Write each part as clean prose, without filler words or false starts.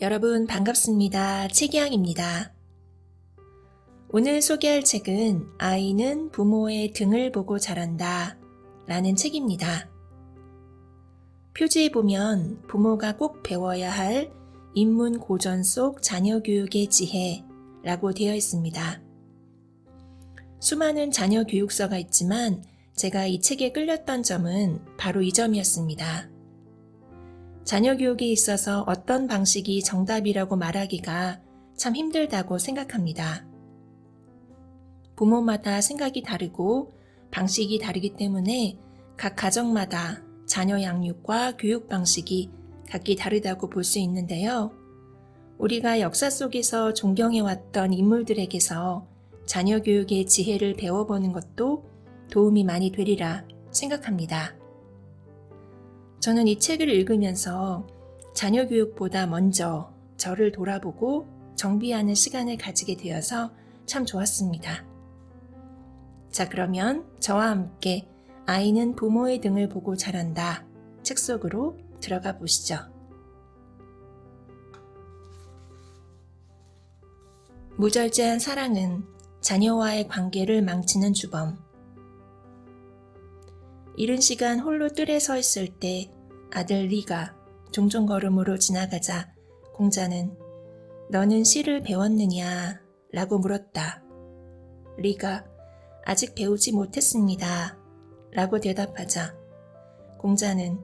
여러분 반갑습니다. 최기영입니다. 오늘 소개할 책은 아이는 부모의 등을 보고 자란다 라는 책입니다. 표지에 보면 부모가 꼭 배워야 할 인문 고전 속 자녀 교육의 지혜라고 되어 있습니다. 수많은 자녀 교육서가 있지만 제가 이 책에 끌렸던 점은 바로 이 점이었습니다. 자녀 교육에 있어서 어떤 방식이 정답이라고 말하기가 참 힘들다고 생각합니다. 부모마다 생각이 다르고 방식이 다르기 때문에 각 가정마다 자녀 양육과 교육 방식이 각기 다르다고 볼 수 있는데요. 우리가 역사 속에서 존경해왔던 인물들에게서 자녀 교육의 지혜를 배워보는 것도 도움이 많이 되리라 생각합니다. 저는 이 책을 읽으면서 자녀 교육보다 먼저 저를 돌아보고 정비하는 시간을 가지게 되어서 참 좋았습니다. 자, 그러면 저와 함께 아이는 부모의 등을 보고 자란다 책 속으로 들어가 보시죠. 무절제한 사랑은 자녀와의 관계를 망치는 주범. 이른 시간 홀로 뜰에 서 있을 때 아들 리가 종종 걸음으로 지나가자 공자는 너는 시를 배웠느냐? 라고 물었다. 리가 아직 배우지 못했습니다. 라고 대답하자 공자는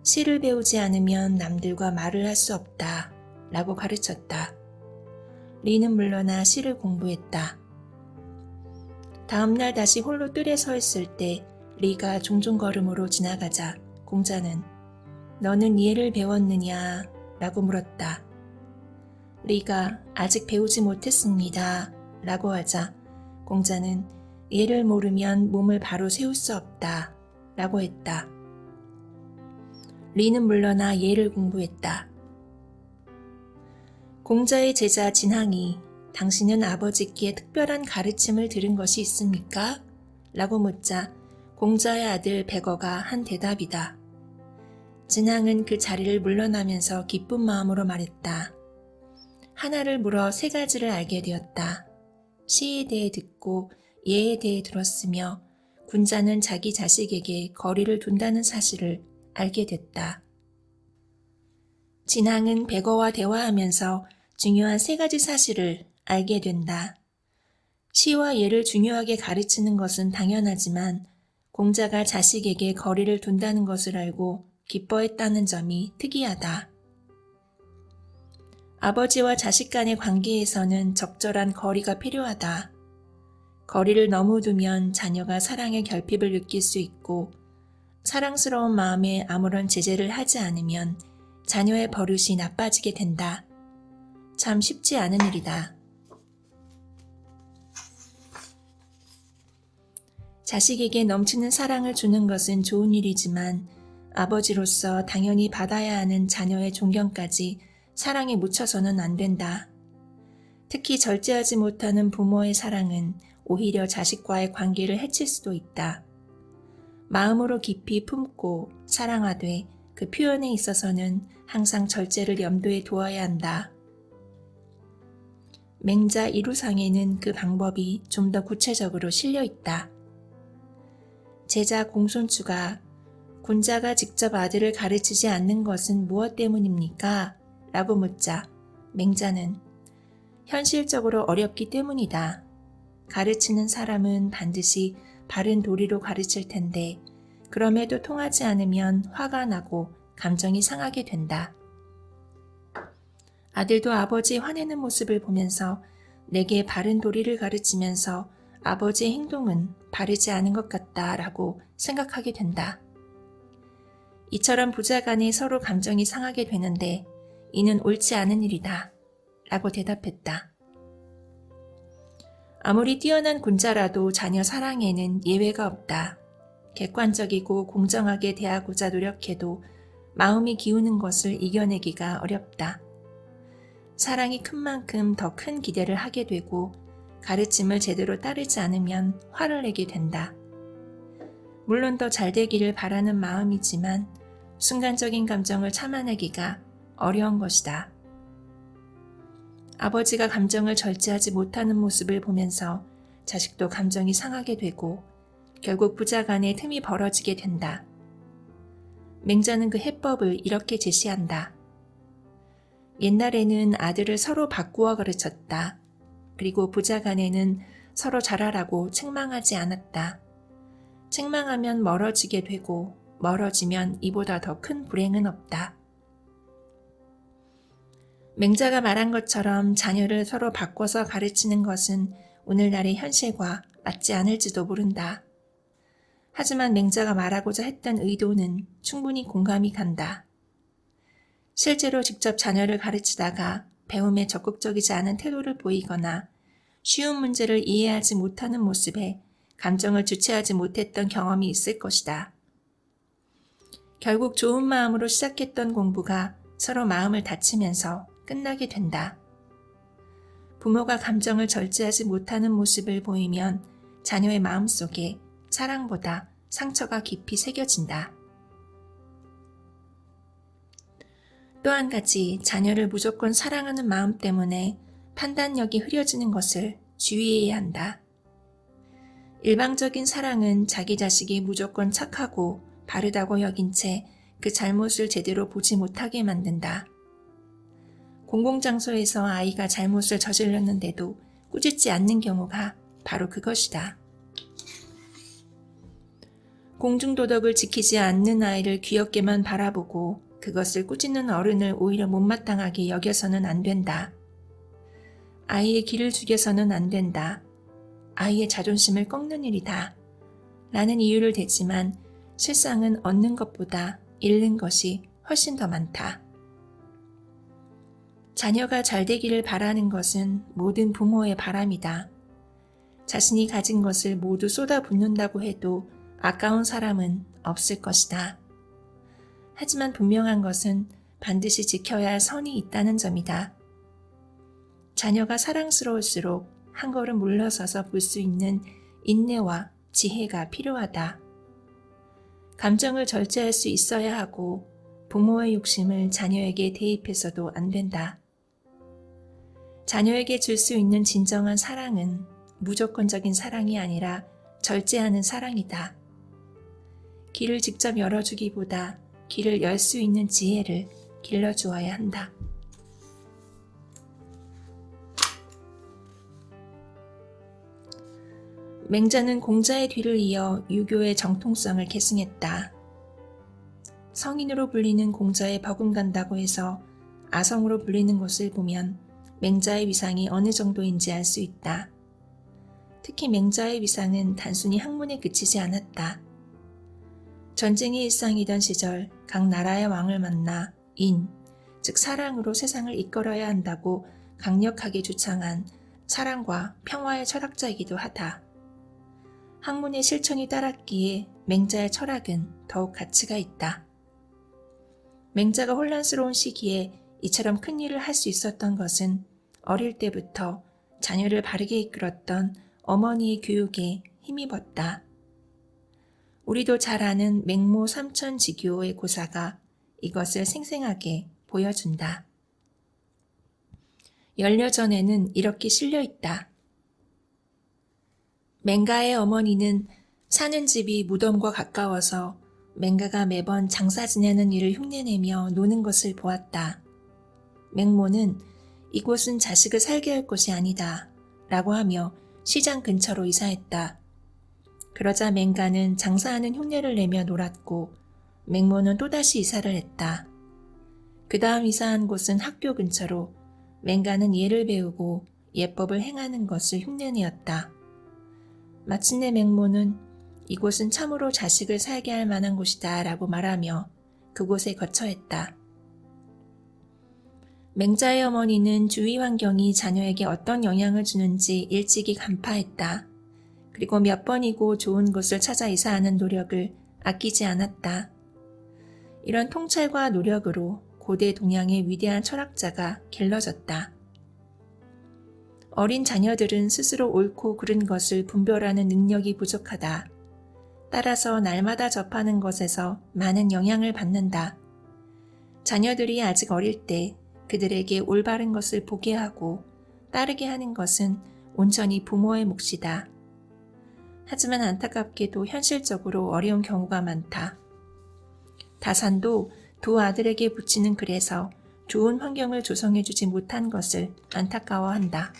시를 배우지 않으면 남들과 말을 할 수 없다. 라고 가르쳤다. 리는 물러나 시를 공부했다. 다음날 다시 홀로 뜰에 서 있을 때 리가 종종 걸음으로 지나가자 공자는 너는 예를 배웠느냐? 라고 물었다. 리가 아직 배우지 못했습니다. 라고 하자 공자는 예를 모르면 몸을 바로 세울 수 없다. 라고 했다. 리는 물러나 예를 공부했다. 공자의 제자 진항이 당신은 아버지께 특별한 가르침을 들은 것이 있습니까? 라고 묻자 공자의 아들 백어가 한 대답이다. 진항은 그 자리를 물러나면서 기쁜 마음으로 말했다. 하나를 물어 세 가지를 알게 되었다. 시에 대해 듣고 예에 대해 들었으며 군자는 자기 자식에게 거리를 둔다는 사실을 알게 됐다. 진항은 백어와 대화하면서 중요한 세 가지 사실을 알게 된다. 시와 예를 중요하게 가르치는 것은 당연하지만 공자가 자식에게 거리를 둔다는 것을 알고 기뻐했다는 점이 특이하다. 아버지와 자식 간의 관계에서는 적절한 거리가 필요하다. 거리를 너무 두면 자녀가 사랑의 결핍을 느낄 수 있고 사랑스러운 마음에 아무런 제재를 하지 않으면 자녀의 버릇이 나빠지게 된다. 참 쉽지 않은 일이다. 자식에게 넘치는 사랑을 주는 것은 좋은 일이지만 아버지로서 당연히 받아야 하는 자녀의 존경까지 사랑에 묻혀서는 안 된다. 특히 절제하지 못하는 부모의 사랑은 오히려 자식과의 관계를 해칠 수도 있다. 마음으로 깊이 품고 사랑하되 그 표현에 있어서는 항상 절제를 염두에 두어야 한다. 맹자 이루상에는 그 방법이 좀 더 구체적으로 실려 있다. 제자 공손추가 군자가 직접 아들을 가르치지 않는 것은 무엇 때문입니까? 라고 묻자 맹자는 현실적으로 어렵기 때문이다. 가르치는 사람은 반드시 바른 도리로 가르칠 텐데 그럼에도 통하지 않으면 화가 나고 감정이 상하게 된다. 아들도 아버지 화내는 모습을 보면서 내게 바른 도리를 가르치면서 아버지의 행동은 바르지 않은 것 같다라고 생각하게 된다. 이처럼 부자간에 서로 감정이 상하게 되는데 이는 옳지 않은 일이다 라고 대답했다. 아무리 뛰어난 군자라도 자녀 사랑에는 예외가 없다. 객관적이고 공정하게 대하고자 노력해도 마음이 기우는 것을 이겨내기가 어렵다. 사랑이 큰 만큼 더 큰 기대를 하게 되고 가르침을 제대로 따르지 않으면 화를 내게 된다. 물론 더 잘 되기를 바라는 마음이지만 순간적인 감정을 참아내기가 어려운 것이다. 아버지가 감정을 절제하지 못하는 모습을 보면서 자식도 감정이 상하게 되고 결국 부자 간에 틈이 벌어지게 된다. 맹자는 그 해법을 이렇게 제시한다. 옛날에는 아들을 서로 바꾸어 가르쳤다. 그리고 부자 간에는 서로 잘하라고 책망하지 않았다. 책망하면 멀어지게 되고 멀어지면 이보다 더 큰 불행은 없다. 맹자가 말한 것처럼 자녀를 서로 바꿔서 가르치는 것은 오늘날의 현실과 맞지 않을지도 모른다. 하지만 맹자가 말하고자 했던 의도는 충분히 공감이 간다. 실제로 직접 자녀를 가르치다가 배움에 적극적이지 않은 태도를 보이거나 쉬운 문제를 이해하지 못하는 모습에 감정을 주체하지 못했던 경험이 있을 것이다. 결국 좋은 마음으로 시작했던 공부가 서로 마음을 다치면서 끝나게 된다. 부모가 감정을 절제하지 못하는 모습을 보이면 자녀의 마음속에 사랑보다 상처가 깊이 새겨진다. 또 한 가지 자녀를 무조건 사랑하는 마음 때문에 판단력이 흐려지는 것을 주의해야 한다. 일방적인 사랑은 자기 자식이 무조건 착하고 바르다고 여긴 채 그 잘못을 제대로 보지 못하게 만든다. 공공장소에서 아이가 잘못을 저질렀는데도 꾸짖지 않는 경우가 바로 그것이다. 공중도덕을 지키지 않는 아이를 귀엽게만 바라보고 그것을 꾸짖는 어른을 오히려 못마땅하게 여겨서는 안 된다. 아이의 기를 죽여서는 안 된다. 아이의 자존심을 꺾는 일이다. 라는 이유를 대지만 실상은 얻는 것보다 잃는 것이 훨씬 더 많다. 자녀가 잘 되기를 바라는 것은 모든 부모의 바람이다. 자신이 가진 것을 모두 쏟아붓는다고 해도 아까운 사람은 없을 것이다. 하지만 분명한 것은 반드시 지켜야 할 선이 있다는 점이다. 자녀가 사랑스러울수록 한 걸음 물러서서 볼 수 있는 인내와 지혜가 필요하다. 감정을 절제할 수 있어야 하고 부모의 욕심을 자녀에게 대입해서도 안 된다. 자녀에게 줄 수 있는 진정한 사랑은 무조건적인 사랑이 아니라 절제하는 사랑이다. 길을 직접 열어주기보다 길을 열 수 있는 지혜를 길러주어야 한다. 맹자는 공자의 뒤를 이어 유교의 정통성을 계승했다. 성인으로 불리는 공자에 버금간다고 해서 아성으로 불리는 것을 보면 맹자의 위상이 어느 정도인지 알 수 있다. 특히 맹자의 위상은 단순히 학문에 그치지 않았다. 전쟁이 일상이던 시절 각 나라의 왕을 만나 인, 즉 사랑으로 세상을 이끌어야 한다고 강력하게 주창한 사랑과 평화의 철학자이기도 하다. 학문의 실천이 따랐기에 맹자의 철학은 더욱 가치가 있다. 맹자가 혼란스러운 시기에 이처럼 큰 일을 할 수 있었던 것은 어릴 때부터 자녀를 바르게 이끌었던 어머니의 교육에 힘입었다. 우리도 잘 아는 맹모 삼천지교의 고사가 이것을 생생하게 보여준다. 연려전에는 이렇게 실려있다. 맹가의 어머니는 사는 집이 무덤과 가까워서 맹가가 매번 장사 지내는 일을 흉내내며 노는 것을 보았다. 맹모는 이곳은 자식을 살게 할 곳이 아니다 라고 하며 시장 근처로 이사했다. 그러자 맹가는 장사하는 흉내를 내며 놀았고 맹모는 또다시 이사를 했다. 그 다음 이사한 곳은 학교 근처로 맹가는 예를 배우고 예법을 행하는 것을 흉내내었다. 마침내 맹모는 이곳은 참으로 자식을 살게 할 만한 곳이다 라고 말하며 그곳에 거처했다. 맹자의 어머니는 주위 환경이 자녀에게 어떤 영향을 주는지 일찍이 간파했다. 그리고 몇 번이고 좋은 곳을 찾아 이사하는 노력을 아끼지 않았다. 이런 통찰과 노력으로 고대 동양의 위대한 철학자가 길러졌다. 어린 자녀들은 스스로 옳고 그른 것을 분별하는 능력이 부족하다. 따라서 날마다 접하는 것에서 많은 영향을 받는다. 자녀들이 아직 어릴 때 그들에게 올바른 것을 보게 하고 따르게 하는 것은 온전히 부모의 몫이다. 하지만 안타깝게도 현실적으로 어려운 경우가 많다. 다산도 두 아들에게 부치는 글에서 좋은 환경을 조성해주지 못한 것을 안타까워한다.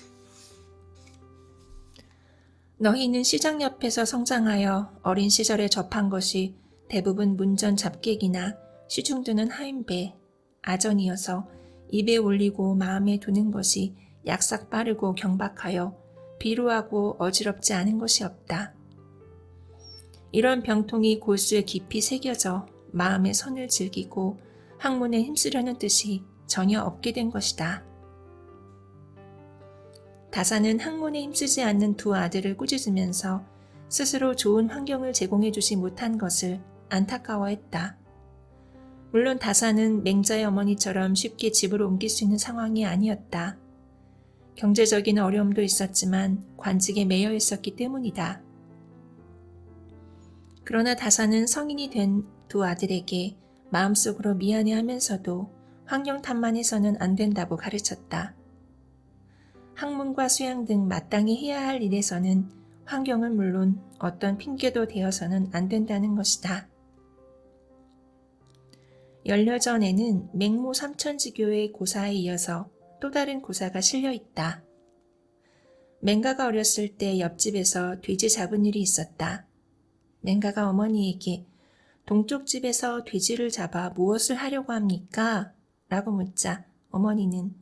너희는 시장 옆에서 성장하여 어린 시절에 접한 것이 대부분 문전 잡객이나 시중 드는 하인배, 아전이어서 입에 올리고 마음에 두는 것이 약삭 빠르고 경박하여 비루하고 어지럽지 않은 것이 없다. 이런 병통이 골수에 깊이 새겨져 마음의 선을 즐기고 학문에 힘쓰려는 뜻이 전혀 없게 된 것이다. 다산은 학문에 힘쓰지 않는 두 아들을 꾸짖으면서 스스로 좋은 환경을 제공해주지 못한 것을 안타까워했다. 물론 다산은 맹자의 어머니처럼 쉽게 집으로 옮길 수 있는 상황이 아니었다. 경제적인 어려움도 있었지만 관직에 매여 있었기 때문이다. 그러나 다산은 성인이 된 두 아들에게 마음속으로 미안해하면서도 환경 탓만해서는 안 된다고 가르쳤다. 학문과 수양 등 마땅히 해야 할 일에서는 환경은 물론 어떤 핑계도 되어서는 안 된다는 것이다. 연려전에는 맹모 삼천지교의 고사에 이어서 또 다른 고사가 실려 있다. 맹가가 어렸을 때 옆집에서 돼지 잡은 일이 있었다. 맹가가 어머니에게 동쪽 집에서 돼지를 잡아 무엇을 하려고 합니까? 라고 묻자 어머니는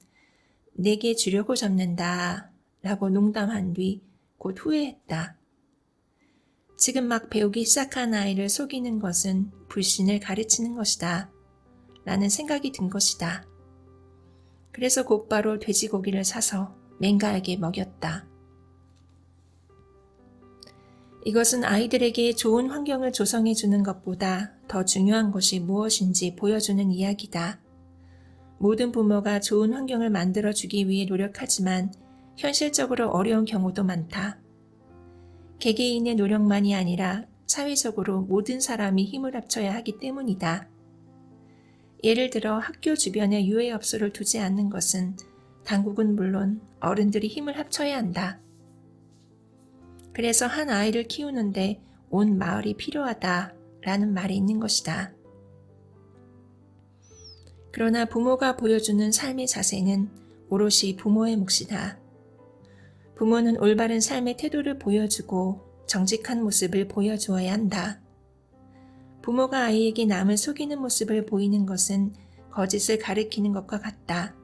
내게 주려고 잡는다 라고 농담한 뒤 곧 후회했다. 지금 막 배우기 시작한 아이를 속이는 것은 불신을 가르치는 것이다 라는 생각이 든 것이다. 그래서 곧바로 돼지고기를 사서 맹가에게 먹였다. 이것은 아이들에게 좋은 환경을 조성해 주는 것보다 더 중요한 것이 무엇인지 보여주는 이야기다. 모든 부모가 좋은 환경을 만들어 주기 위해 노력하지만 현실적으로 어려운 경우도 많다. 개개인의 노력만이 아니라 사회적으로 모든 사람이 힘을 합쳐야 하기 때문이다. 예를 들어 학교 주변에 유해업소를 두지 않는 것은 당국은 물론 어른들이 힘을 합쳐야 한다. 그래서 한 아이를 키우는데 온 마을이 필요하다라는 말이 있는 것이다. 그러나 부모가 보여주는 삶의 자세는 오롯이 부모의 몫이다. 부모는 올바른 삶의 태도를 보여주고 정직한 모습을 보여주어야 한다. 부모가 아이에게 남을 속이는 모습을 보이는 것은 거짓을 가리키는 것과 같다.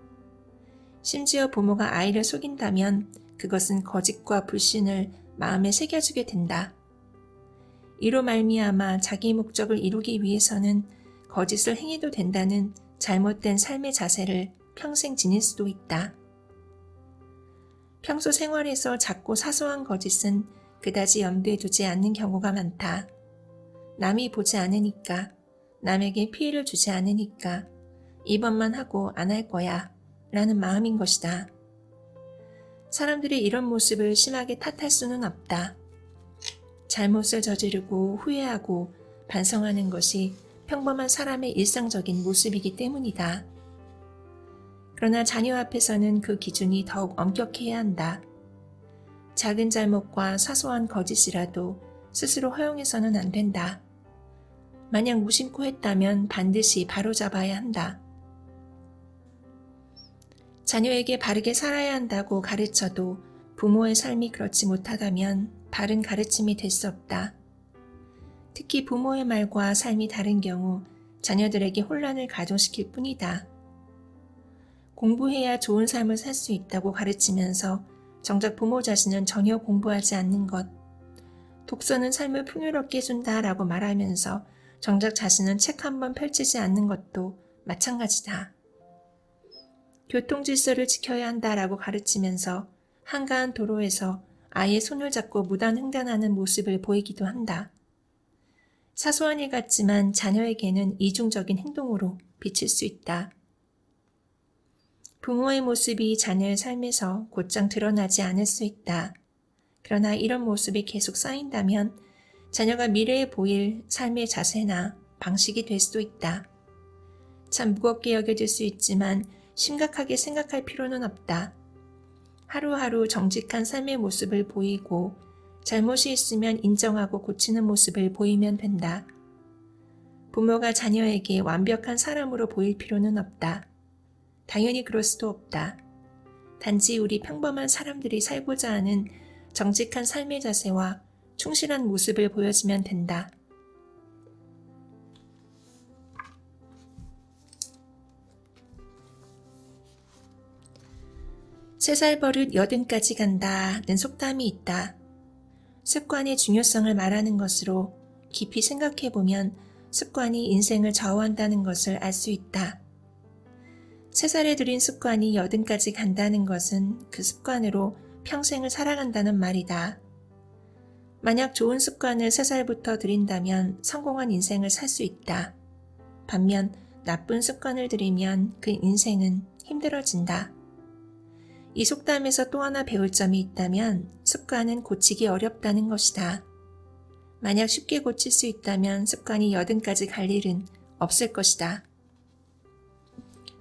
심지어 부모가 아이를 속인다면 그것은 거짓과 불신을 마음에 새겨주게 된다. 이로 말미암아 자기 목적을 이루기 위해서는 거짓을 행해도 된다는 잘못된 삶의 자세를 평생 지닐 수도 있다. 평소 생활에서 작고 사소한 거짓은 그다지 염두에 두지 않는 경우가 많다. 남이 보지 않으니까, 남에게 피해를 주지 않으니까 이번만 하고 안 할 거야 라는 마음인 것이다. 사람들이 이런 모습을 심하게 탓할 수는 없다. 잘못을 저지르고 후회하고 반성하는 것이 평범한 사람의 일상적인 모습이기 때문이다. 그러나 자녀 앞에서는 그 기준이 더욱 엄격해야 한다. 작은 잘못과 사소한 거짓이라도 스스로 허용해서는 안 된다. 만약 무심코 했다면 반드시 바로잡아야 한다. 자녀에게 바르게 살아야 한다고 가르쳐도 부모의 삶이 그렇지 못하다면 바른 가르침이 될 수 없다. 특히 부모의 말과 삶이 다른 경우 자녀들에게 혼란을 가중시킬 뿐이다. 공부해야 좋은 삶을 살 수 있다고 가르치면서 정작 부모 자신은 전혀 공부하지 않는 것, 독서는 삶을 풍요롭게 해준다라고 말하면서 정작 자신은 책 한 번 펼치지 않는 것도 마찬가지다. 교통질서를 지켜야 한다라고 가르치면서 한가한 도로에서 아이의 손을 잡고 무단횡단하는 모습을 보이기도 한다. 사소한 일 같지만 자녀에게는 이중적인 행동으로 비칠 수 있다. 부모의 모습이 자녀의 삶에서 곧장 드러나지 않을 수 있다. 그러나 이런 모습이 계속 쌓인다면 자녀가 미래에 보일 삶의 자세나 방식이 될 수도 있다. 참 무겁게 여겨질 수 있지만 심각하게 생각할 필요는 없다. 하루하루 정직한 삶의 모습을 보이고 잘못이 있으면 인정하고 고치는 모습을 보이면 된다. 부모가 자녀에게 완벽한 사람으로 보일 필요는 없다. 당연히 그럴 수도 없다. 단지 우리 평범한 사람들이 살고자 하는 정직한 삶의 자세와 충실한 모습을 보여주면 된다. 세 살 버릇 80까지 간다는 속담이 있다. 습관의 중요성을 말하는 것으로 깊이 생각해보면 습관이 인생을 좌우한다는 것을 알 수 있다. 3살에 들인 습관이 80까지 간다는 것은 그 습관으로 평생을 살아간다는 말이다. 만약 좋은 습관을 3살부터 들인다면 성공한 인생을 살 수 있다. 반면 나쁜 습관을 들이면 그 인생은 힘들어진다. 이 속담에서 또 하나 배울 점이 있다면 습관은 고치기 어렵다는 것이다. 만약 쉽게 고칠 수 있다면 습관이 80까지 갈 일은 없을 것이다.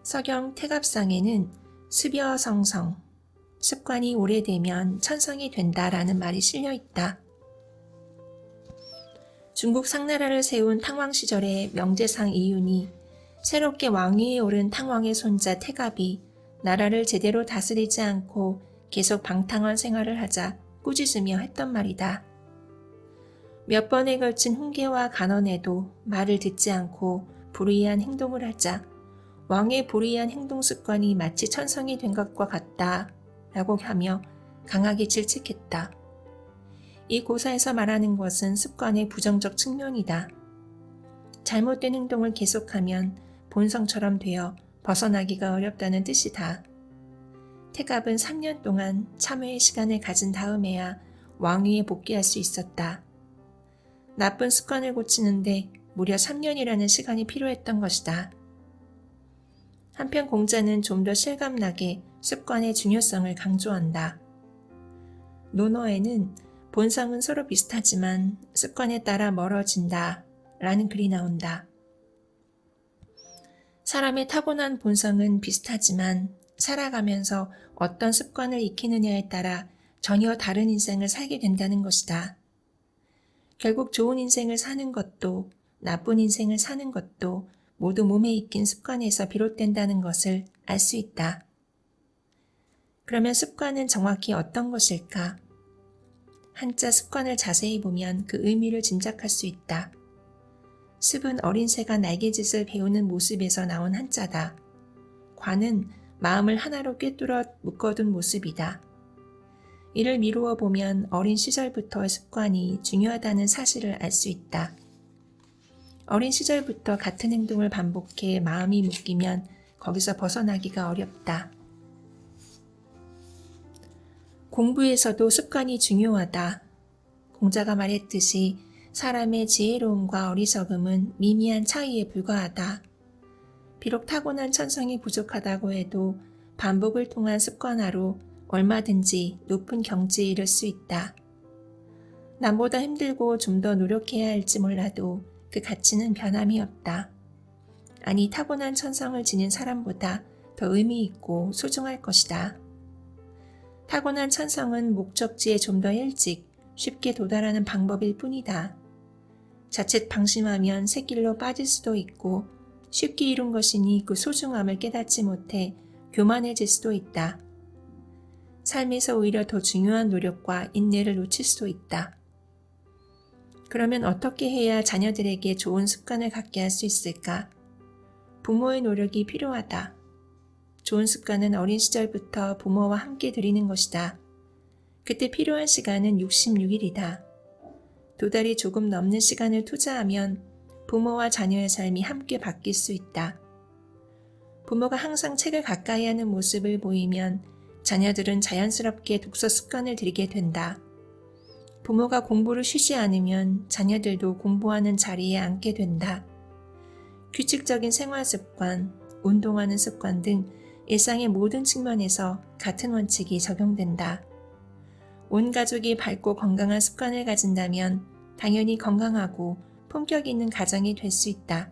서경 태갑상에는 습여성성, 습관이 오래되면 천성이 된다라는 말이 실려 있다. 중국 상나라를 세운 탕왕 시절의 명제상 이윤이 새롭게 왕위에 오른 탕왕의 손자 태갑이 나라를 제대로 다스리지 않고 계속 방탕한 생활을 하자 꾸짖으며 했던 말이다. 몇 번에 걸친 훈계와 간언에도 말을 듣지 않고 불의한 행동을 하자 왕의 불의한 행동 습관이 마치 천성이 된 것과 같다 라고 하며 강하게 질책했다. 이 고사에서 말하는 것은 습관의 부정적 측면이다. 잘못된 행동을 계속하면 본성처럼 되어 벗어나기가 어렵다는 뜻이다. 태갑은 3년 동안 참회의 시간을 가진 다음에야 왕위에 복귀할 수 있었다. 나쁜 습관을 고치는데 무려 3년이라는 시간이 필요했던 것이다. 한편 공자는 좀 더 실감나게 습관의 중요성을 강조한다. 논어에는 본성은 서로 비슷하지만 습관에 따라 멀어진다 라는 글이 나온다. 사람의 타고난 본성은 비슷하지만 살아가면서 어떤 습관을 익히느냐에 따라 전혀 다른 인생을 살게 된다는 것이다. 결국 좋은 인생을 사는 것도 나쁜 인생을 사는 것도 모두 몸에 익힌 습관에서 비롯된다는 것을 알 수 있다. 그러면 습관은 정확히 어떤 것일까? 한자 습관을 자세히 보면 그 의미를 짐작할 수 있다. 습은 어린 새가 날개짓을 배우는 모습에서 나온 한자다. 관은 마음을 하나로 꿰뚫어 묶어둔 모습이다. 이를 미루어 보면 어린 시절부터의 습관이 중요하다는 사실을 알 수 있다. 어린 시절부터 같은 행동을 반복해 마음이 묶이면 거기서 벗어나기가 어렵다. 공부에서도 습관이 중요하다. 공자가 말했듯이 사람의 지혜로움과 어리석음은 미미한 차이에 불과하다. 비록 타고난 천성이 부족하다고 해도 반복을 통한 습관화로 얼마든지 높은 경지에 이를 수 있다. 남보다 힘들고 좀 더 노력해야 할지 몰라도 그 가치는 변함이 없다. 아니 타고난 천성을 지닌 사람보다 더 의미 있고 소중할 것이다. 타고난 천성은 목적지에 좀 더 일찍 쉽게 도달하는 방법일 뿐이다. 자칫 방심하면 샛길로 빠질 수도 있고 쉽게 이룬 것이니 그 소중함을 깨닫지 못해 교만해질 수도 있다. 삶에서 오히려 더 중요한 노력과 인내를 놓칠 수도 있다. 그러면 어떻게 해야 자녀들에게 좋은 습관을 갖게 할 수 있을까? 부모의 노력이 필요하다. 좋은 습관은 어린 시절부터 부모와 함께 들이는 것이다. 그때 필요한 시간은 66일이다. 2달이 조금 넘는 시간을 투자하면 부모와 자녀의 삶이 함께 바뀔 수 있다. 부모가 항상 책을 가까이 하는 모습을 보이면 자녀들은 자연스럽게 독서 습관을 들이게 된다. 부모가 공부를 쉬지 않으면 자녀들도 공부하는 자리에 앉게 된다. 규칙적인 생활 습관, 운동하는 습관 등 일상의 모든 측면에서 같은 원칙이 적용된다. 온 가족이 밝고 건강한 습관을 가진다면 당연히 건강하고 품격 있는 가정이 될 수 있다.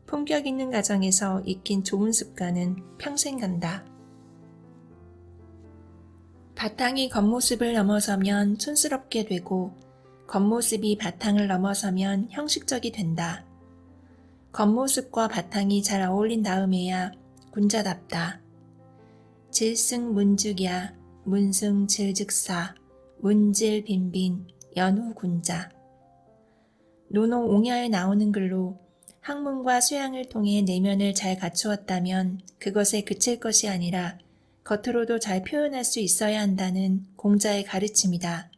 품격 있는 가정에서 익힌 좋은 습관은 평생 간다. 바탕이 겉모습을 넘어서면 촌스럽게 되고 겉모습이 바탕을 넘어서면 형식적이 된다. 겉모습과 바탕이 잘 어울린 다음에야 군자답다. 질승문죽야 문승질즉사 문질빈빈 연후군자. 논어옹야에 나오는 글로 학문과 수양을 통해 내면을 잘 갖추었다면 그것에 그칠 것이 아니라 겉으로도 잘 표현할 수 있어야 한다는 공자의 가르침이다.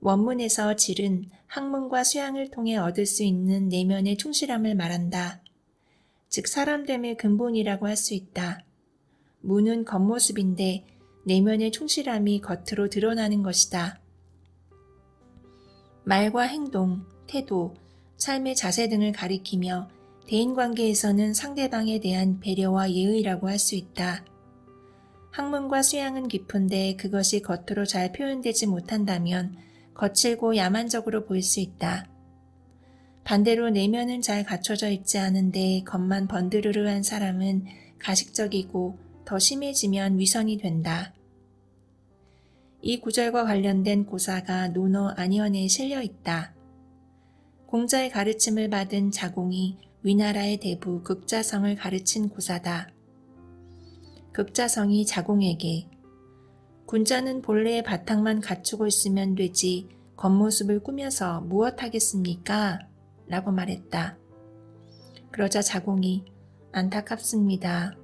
원문에서 질은 학문과 수양을 통해 얻을 수 있는 내면의 충실함을 말한다. 즉 사람됨의 근본이라고 할 수 있다. 무는 겉모습인데 내면의 충실함이 겉으로 드러나는 것이다. 말과 행동, 태도, 삶의 자세 등을 가리키며 대인관계에서는 상대방에 대한 배려와 예의라고 할 수 있다. 학문과 수양은 깊은데 그것이 겉으로 잘 표현되지 못한다면 거칠고 야만적으로 보일 수 있다. 반대로 내면은 잘 갖춰져 있지 않은데 겉만 번드르르한 사람은 가식적이고 더 심해지면 위선이 된다. 이 구절과 관련된 고사가 논어 안현에 실려 있다. 공자의 가르침을 받은 자공이 위나라의 대부 극자성을 가르친 고사다. 극자성이 자공에게 군자는 본래의 바탕만 갖추고 있으면 되지 겉모습을 꾸며서 무엇하겠습니까? 라고 말했다. 그러자 자공이 안타깝습니다.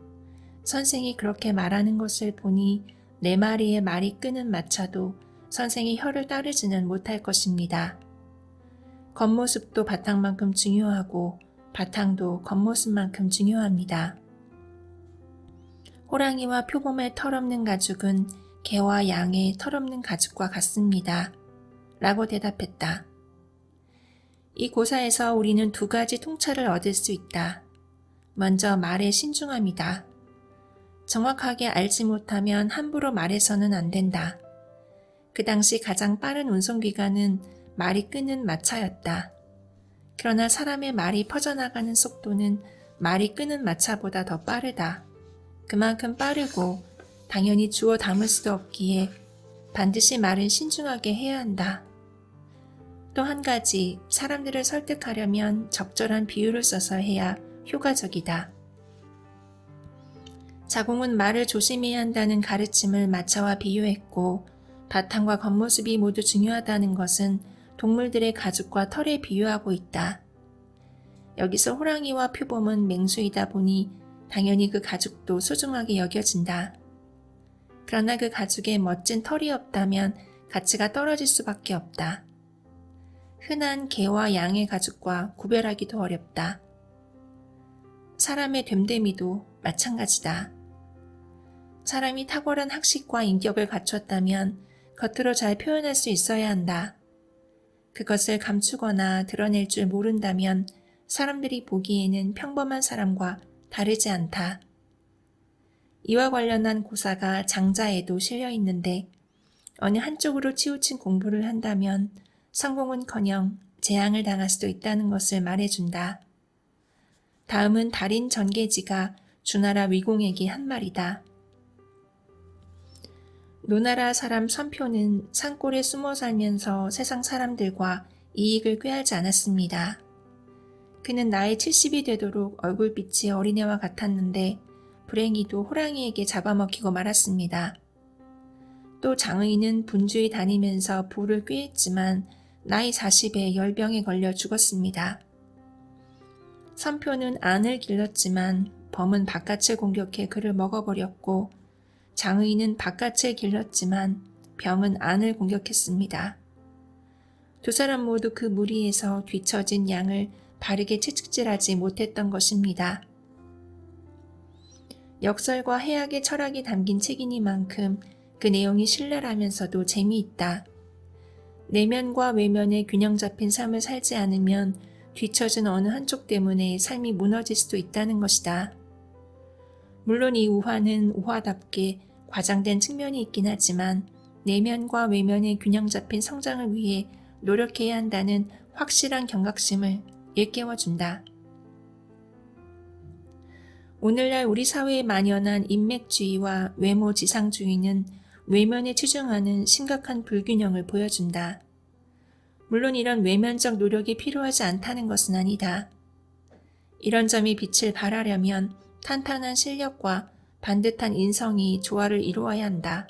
선생이 그렇게 말하는 것을 보니 내 마리에 말이 끄는 마차도 선생이 혀를 따르지는 못할 것입니다. 겉모습도 바탕만큼 중요하고 바탕도 겉모습만큼 중요합니다. 호랑이와 표범의 털없는 가죽은 개와 양의 털없는 가죽과 같습니다. 라고 대답했다. 이 고사에서 우리는 두 가지 통찰을 얻을 수 있다. 먼저 말의 신중함이다. 정확하게 알지 못하면 함부로 말해서는 안 된다. 그 당시 가장 빠른 운송기관은 말이 끄는 마차였다. 그러나 사람의 말이 퍼져나가는 속도는 말이 끄는 마차보다 더 빠르다. 그만큼 빠르고 당연히 주워 담을 수도 없기에 반드시 말은 신중하게 해야 한다. 또 한 가지, 사람들을 설득하려면 적절한 비유를 써서 해야 효과적이다. 자공은 말을 조심해야 한다는 가르침을 마차와 비유했고 바탕과 겉모습이 모두 중요하다는 것은 동물들의 가죽과 털에 비유하고 있다. 여기서 호랑이와 표범은 맹수이다 보니 당연히 그 가죽도 소중하게 여겨진다. 그러나 그 가죽에 멋진 털이 없다면 가치가 떨어질 수밖에 없다. 흔한 개와 양의 가죽과 구별하기도 어렵다. 사람의 됨됨이도 마찬가지다. 사람이 탁월한 학식과 인격을 갖췄다면 겉으로 잘 표현할 수 있어야 한다. 그것을 감추거나 드러낼 줄 모른다면 사람들이 보기에는 평범한 사람과 다르지 않다. 이와 관련한 고사가 장자에도 실려 있는데 어느 한쪽으로 치우친 공부를 한다면 성공은커녕 재앙을 당할 수도 있다는 것을 말해준다. 다음은 달인 전계지가 주나라 위공에게 한 말이다. 노나라 사람 선표는 산골에 숨어 살면서 세상 사람들과 이익을 꾀하지 않았습니다. 그는 나이 70이 되도록 얼굴빛이 어린애와 같았는데 불행히도 호랑이에게 잡아먹히고 말았습니다. 또 장의는 분주히 다니면서 부를 꾀했지만 나이 40에 열병에 걸려 죽었습니다. 선표는 안을 길렀지만 범은 바깥을 공격해 그를 먹어버렸고 장의는 바깥을 길렀지만 병은 안을 공격했습니다. 두 사람 모두 그 무리에서 뒤처진 양을 바르게 채찍질하지 못했던 것입니다. 역설과 해악의 철학이 담긴 책이니만큼 그 내용이 신랄하면서도 재미있다. 내면과 외면의 균형 잡힌 삶을 살지 않으면 뒤처진 어느 한쪽 때문에 삶이 무너질 수도 있다는 것이다. 물론 이 우화는 우화답게 과장된 측면이 있긴 하지만 내면과 외면의 균형 잡힌 성장을 위해 노력해야 한다는 확실한 경각심을 일깨워준다. 오늘날 우리 사회에 만연한 인맥주의와 외모지상주의는 외면에 치중하는 심각한 불균형을 보여준다. 물론 이런 외면적 노력이 필요하지 않다는 것은 아니다. 이런 점이 빛을 발하려면 탄탄한 실력과 반듯한 인성이 조화를 이루어야 한다.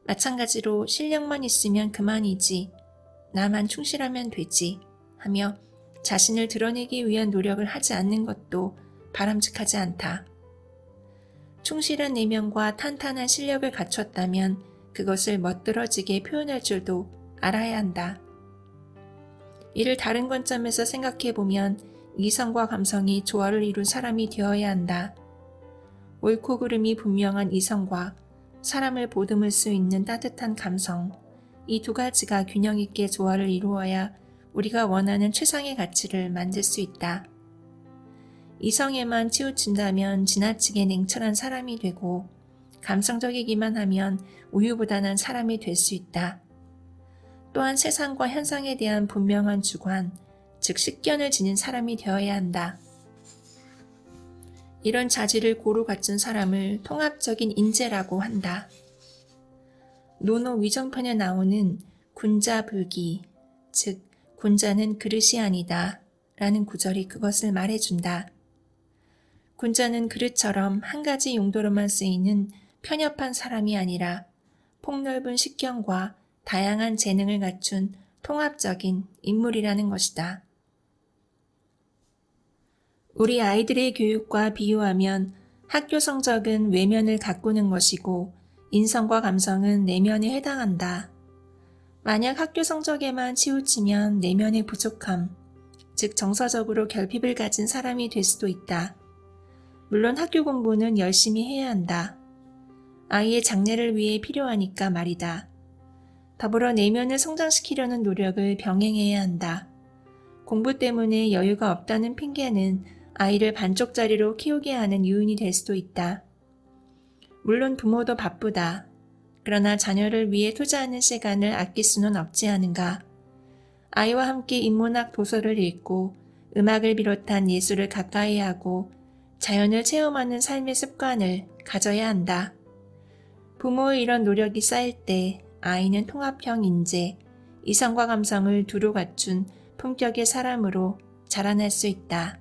마찬가지로 실력만 있으면 그만이지, 나만 충실하면 되지 하며 자신을 드러내기 위한 노력을 하지 않는 것도 바람직하지 않다. 충실한 내면과 탄탄한 실력을 갖췄다면 그것을 멋들어지게 표현할 줄도 알아야 한다. 이를 다른 관점에서 생각해보면 이성과 감성이 조화를 이룬 사람이 되어야 한다. 옳고 그름이 분명한 이성과 사람을 보듬을 수 있는 따뜻한 감성, 이 두 가지가 균형 있게 조화를 이루어야 우리가 원하는 최상의 가치를 만들 수 있다. 이성에만 치우친다면 지나치게 냉철한 사람이 되고 감성적이기만 하면 우유부단한 사람이 될 수 있다. 또한 세상과 현상에 대한 분명한 주관, 즉 식견을 지닌 사람이 되어야 한다. 이런 자질을 고루 갖춘 사람을 통합적인 인재라고 한다. 논어 위정편에 나오는 군자불기, 즉 군자는 그릇이 아니다 라는 구절이 그것을 말해준다. 군자는 그릇처럼 한 가지 용도로만 쓰이는 편협한 사람이 아니라 폭넓은 식견과 다양한 재능을 갖춘 통합적인 인물이라는 것이다. 우리 아이들의 교육과 비유하면 학교 성적은 외면을 가꾸는 것이고 인성과 감성은 내면에 해당한다. 만약 학교 성적에만 치우치면 내면의 부족함, 즉 정서적으로 결핍을 가진 사람이 될 수도 있다. 물론 학교 공부는 열심히 해야 한다. 아이의 장래를 위해 필요하니까 말이다. 더불어 내면을 성장시키려는 노력을 병행해야 한다. 공부 때문에 여유가 없다는 핑계는 아이를 반쪽짜리로 키우게 하는 요인이 될 수도 있다. 물론 부모도 바쁘다. 그러나 자녀를 위해 투자하는 시간을 아낄 수는 없지 않은가. 아이와 함께 인문학 도서를 읽고 음악을 비롯한 예술을 가까이 하고 자연을 체험하는 삶의 습관을 가져야 한다. 부모의 이런 노력이 쌓일 때 아이는 통합형 인재, 이성과 감성을 두루 갖춘 품격의 사람으로 자라날 수 있다.